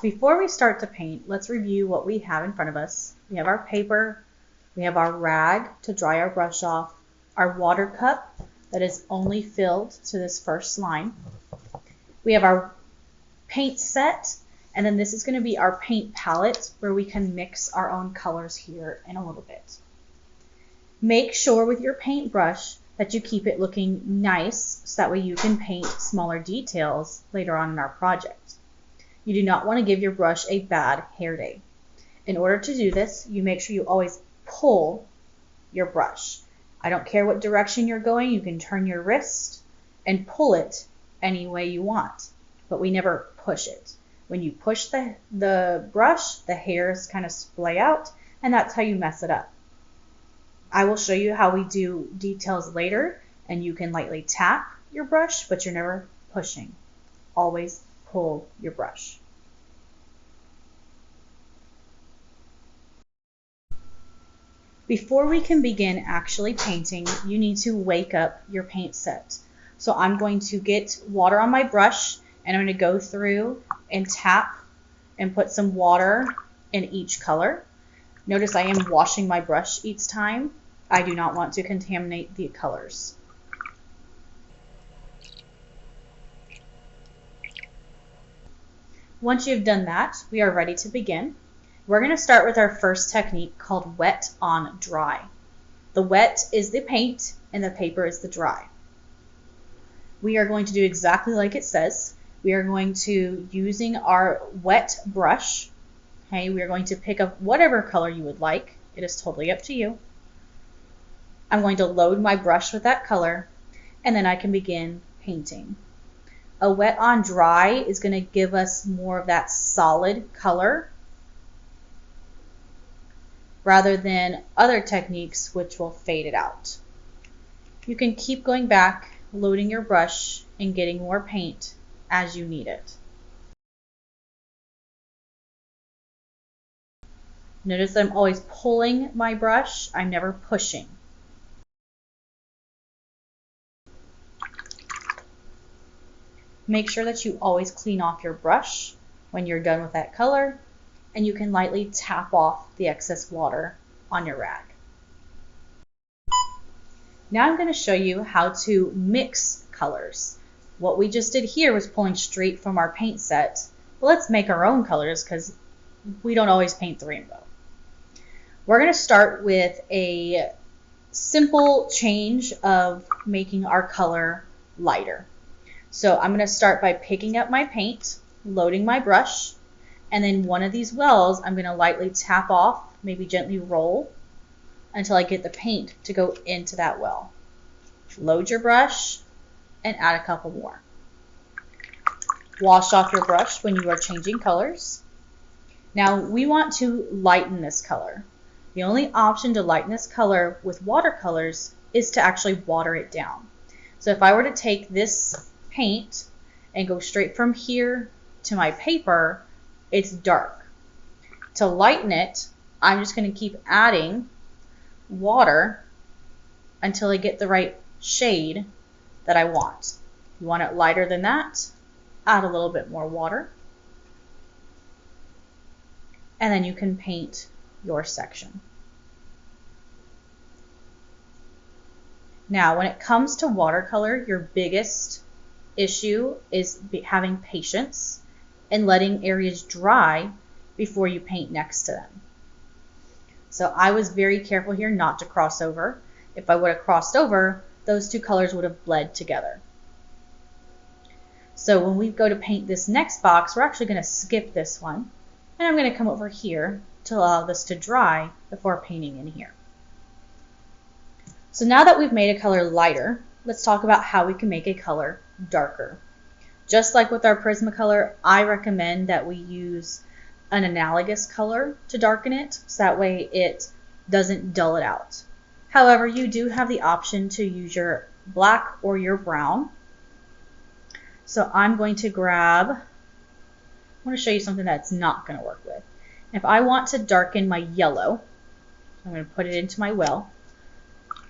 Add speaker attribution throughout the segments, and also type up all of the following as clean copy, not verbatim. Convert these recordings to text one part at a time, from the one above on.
Speaker 1: before we start to paint, let's review what we have in front of us. We have our paper, we have our rag to dry our brush off, our water cup that is only filled to this first line. We have our paint set, and then this is going to be our paint palette where we can mix our own colors here in a little bit. Make sure with your paintbrush that you keep it looking nice so that way you can paint smaller details later on in our project. You do not want to give your brush a bad hair day. In order to do this, you make sure you always pull your brush. I don't care what direction you're going, you can turn your wrist and pull it any way you want, but we never push it. When you push the brush, the hairs kind of splay out, and that's how you mess it up. I will show you how we do details later, and you can lightly tap your brush, but you're never pushing. Always pull your brush. Before we can begin actually painting, you need to wake up your paint set. So I'm going to get water on my brush, and I'm going to go through and tap and put some water in each color. Notice I am washing my brush each time. I do not want to contaminate the colors. Once you've done that, we are ready to begin. We're going to start with our first technique called wet on dry. The wet is the paint and the paper is the dry. We are going to do exactly like it says. We are going to, using our wet brush, okay, we are going to pick up whatever color you would like. It is totally up to you. I'm going to load my brush with that color, and then I can begin painting. A wet on dry is going to give us more of that solid color rather than other techniques which will fade it out. You can keep going back, loading your brush and getting more paint as you need it. Notice that I'm always pulling my brush, I'm never pushing. Make sure that you always clean off your brush when you're done with that color, and you can lightly tap off the excess water on your rag. Now I'm going to show you how to mix colors. What we just did here was pulling straight from our paint set. But let's make our own colors because we don't always paint the rainbow. We're going to start with a simple change of making our color lighter. So I'm going to start by picking up my paint, loading my brush, and then one of these wells I'm going to lightly tap off, maybe gently roll until I get the paint to go into that well. Load your brush and add a couple more. Wash off your brush when you are changing colors. Now we want to lighten this color. The only option to lighten this color with watercolors is to actually water it down. So if I were to take this paint and go straight from here to my paper, it's dark. To lighten it, I'm just going to keep adding water until I get the right shade that I want. If you want it lighter than that, add a little bit more water. And then you can paint your section. Now, when it comes to watercolor, your biggest issue is having patience and letting areas dry before you paint next to them. So I was very careful here not to cross over. If I would have crossed over, those two colors would have bled together. So when we go to paint this next box, we're actually going to skip this one, and I'm going to come over here to allow this to dry before painting in here. So now that we've made a color lighter, let's talk about how we can make a color darker. Just like with our Prismacolor, I recommend that we use an analogous color to darken it, so that way it doesn't dull it out. However, you do have the option to use your black or your brown. So I'm going to grab, I want to show you something that's not going to work with. If I want to darken my yellow, I'm going to put it into my well.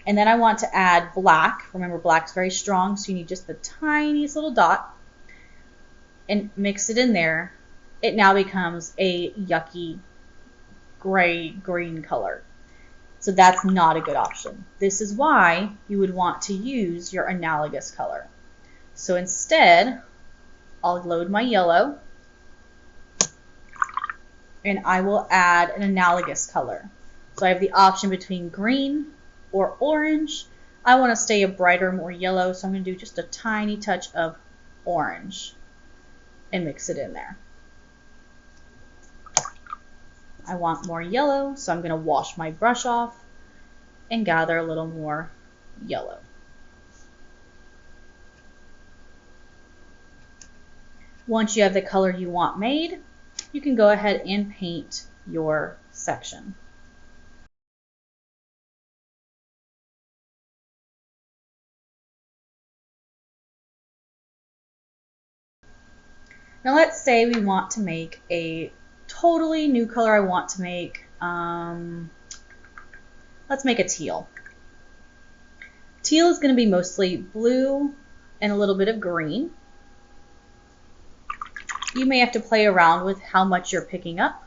Speaker 1: And then I want to add black. Remember, black's very strong, so you need just the tiniest little dot. And mix it in there. it now becomes a yucky gray-green color. So that's not a good option. This is why you would want to use your analogous color. So instead, I'll load my yellow and I will add an analogous color. So I have the option between green or orange. I want to stay a brighter, more yellow, so I'm going to do just a tiny touch of orange and mix it in there. I want more yellow, so I'm going to wash my brush off and gather a little more yellow. Once you have the color you want made, you can go ahead and paint your section. Now let's say we want to make a totally new color. I want to make, let's make a teal. Teal is going to be mostly blue and a little bit of green. You may have to play around with how much you're picking up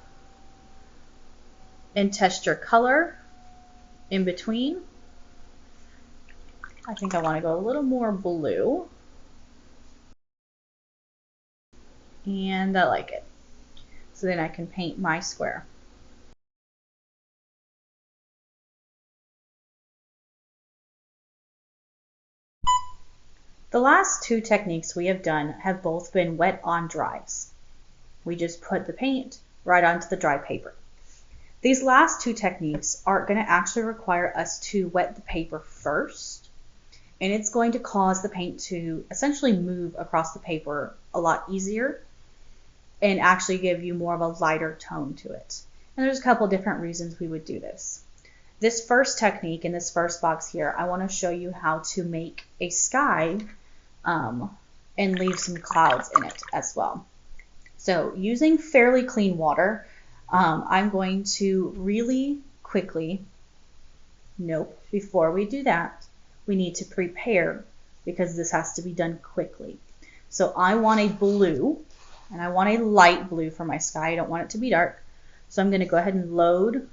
Speaker 1: and test your color in between. I think I want to go a little more blue. And I like it. So then I can paint my square. The last two techniques we have done have both been wet on dries. We just put the paint right onto the dry paper. These last two techniques are going to actually require us to wet the paper first, and it's going to cause the paint to essentially move across the paper a lot easier and actually give you more of a lighter tone to it. And there's a couple different reasons we would do this. This first technique in this first box here, I want to show you how to make a sky and leave some clouds in it as well. So using fairly clean water, I'm going to really quickly, before we do that, we need to prepare because this has to be done quickly. So I want a blue, and I want a light blue for my sky. I don't want it to be dark. So I'm going to go ahead and load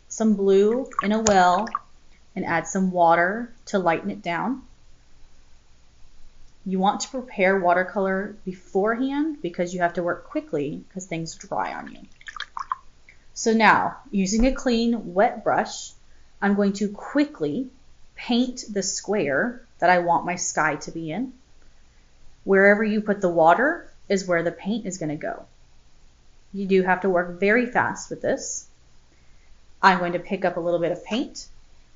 Speaker 1: some blue in a well and add some water to lighten it down. You want to prepare watercolor beforehand because you have to work quickly because things dry on you. So now, using a clean, wet brush, I'm going to quickly paint the square that I want my sky to be in. Wherever you put the water is where the paint is going to go. You do have to work very fast with this. I'm going to pick up a little bit of paint.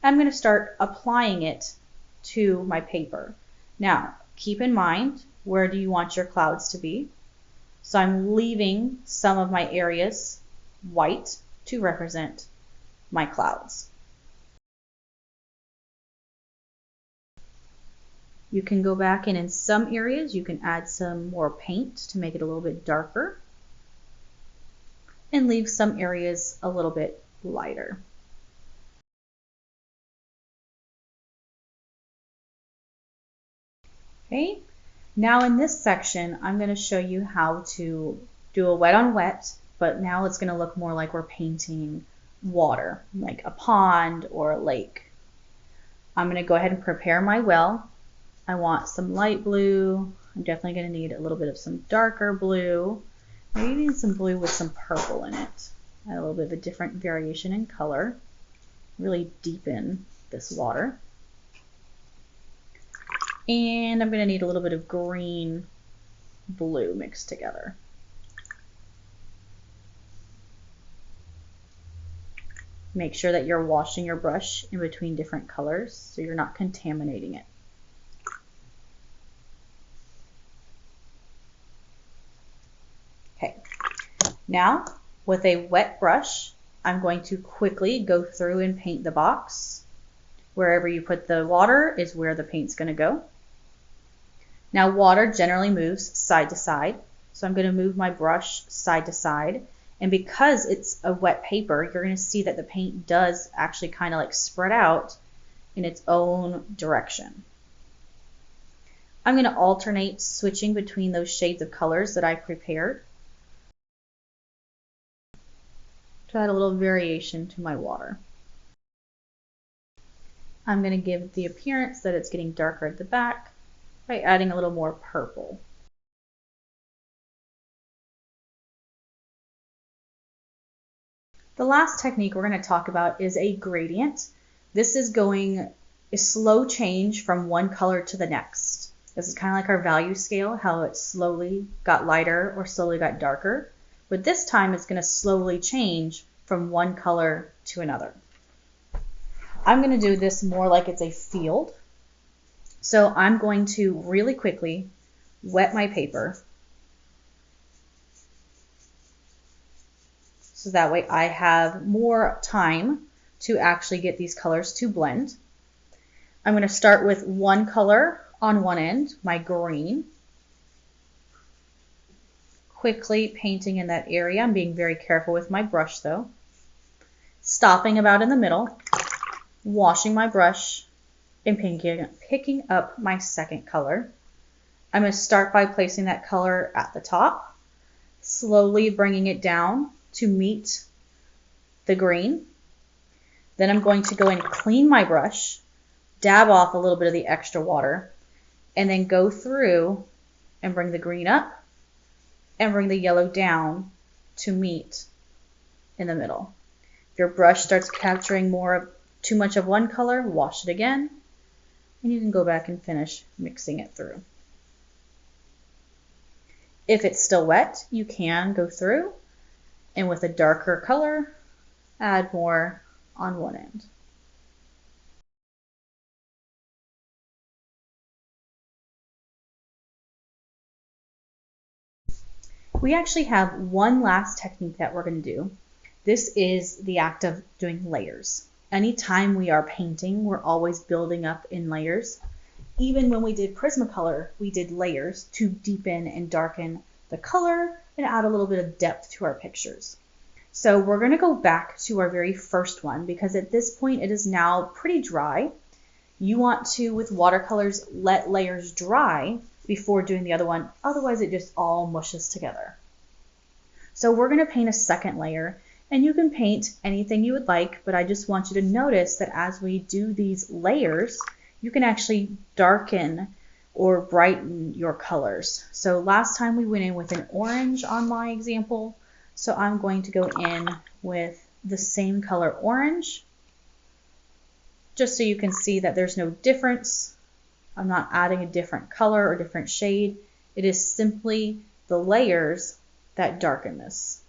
Speaker 1: I'm going to start applying it to my paper. Now, keep in mind, where do you want your clouds to be? So I'm leaving some of my areas white to represent my clouds. You can go back and in some areas you can add some more paint to make it a little bit darker and leave some areas a little bit lighter. Okay, now in this section I'm going to show you how to do a wet on wet, but now it's going to look more like we're painting water, like a pond or a lake. I'm going to go ahead and prepare my well. I want some light blue. I'm definitely going to need a little bit of some darker blue. Maybe even some blue with some purple in it. Add a little bit of a different variation in color. Really deepen this water. And I'm going to need a little bit of green blue mixed together. Make sure that you're washing your brush in between different colors so you're not contaminating it. Okay, now with a wet brush, I'm going to quickly go through and paint the box. Wherever you put the water is where the paint's going to go. Now water generally moves side to side, so I'm going to move my brush side to side. And because it's a wet paper, you're going to see that the paint does actually kind of like spread out in its own direction. I'm going to alternate switching between those shades of colors that I prepared. to add a little variation to my water. I'm going to give the appearance that it's getting darker at the back by adding a little more purple. The last technique we're going to talk about is a gradient. This is going a slow change from one color to the next. This is kind of like our value scale, how it slowly got lighter or slowly got darker. But this time it's going to slowly change from one color to another. I'm going to do this more like it's a field. So I'm going to really quickly wet my paper so that way I have more time to actually get these colors to blend. I'm going to start with one color on one end, my green. Quickly painting in that area. I'm being very careful with my brush though. Stopping about in the middle, washing my brush, and picking up my second color. I'm going to start by placing that color at the top, slowly bringing it down to meet the green. Then I'm going to go and clean my brush, dab off a little bit of the extra water, and then go through and bring the green up and bring the yellow down to meet in the middle. If your brush starts capturing too much of one color, wash it again, and you can go back and finish mixing it through. If it's still wet, you can go through and with a darker color, add more on one end. We actually have one last technique that we're going to do. This is the act of doing layers. Anytime we are painting, we're always building up in layers. Even when we did Prismacolor, we did layers to deepen and darken the color and add a little bit of depth to our pictures. So we're going to go back to our very first one because at this point it is now pretty dry. You want to, with watercolors, let layers dry before doing the other one, otherwise it just all mushes together. So we're going to paint a second layer, and you can paint anything you would like, but I just want you to notice that as we do these layers, you can actually darken or brighten your colors. So last time we went in with an orange on my example, so I'm going to go in with the same color orange, just so you can see that there's no difference. I'm not adding a different color or different shade. It is simply the layers that darken this.